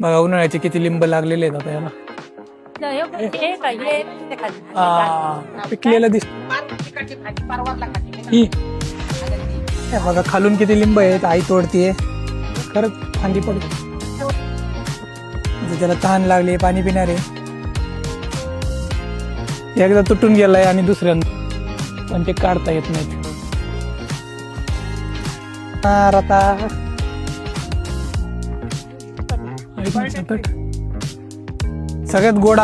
बघा उन्हाळ्याचे किती लिंब लागलेले आहेत आता याला. पिकलेलं ही हे बघा खालून किती लिंब आहेत. आई तोडतीये. खरंच फांदी पडते. त्याला तहान लागली पाणी पिणार आहे. एकदा तुटून गेलाय आणि दुसऱ्यांदा पण ते काढता येत नाहीत. आता सगळ्यात गोड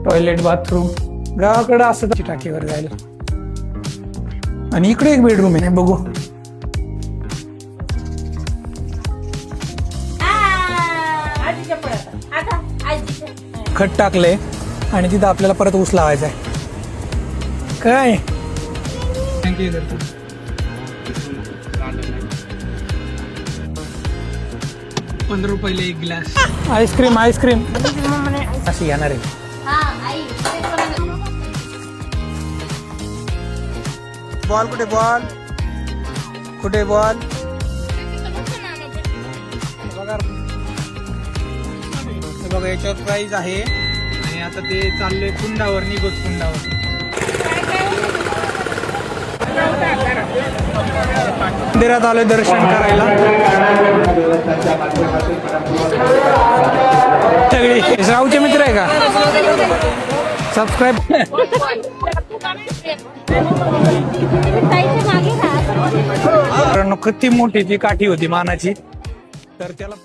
टॉयलेट बाथरूम गावाकडे असं टाकीवर जायला. आणि इकडे एक बेडरूम आहे बघू. खत टाकलंय आणि तिथं आपल्याला परत ऊस लावायचा आहे. काय थँक्यू. 15 रुपयाला एक ग्लास आईस्क्रीम. आईस्क्रीम अशी घेणार आहे. बॉल कुठे? बॉल कुठे? बॉल बघा याच्यावर प्राइस आहे. आणि आता ते चाललंय कुंडावर. निघत कुंडावर मंदिरात आलोय दर्शन करायला. सगळे श्रावचे मित्र आहे का? सबस्क्राईब. किती मोठी ती काठी होती मानाची. तर त्याला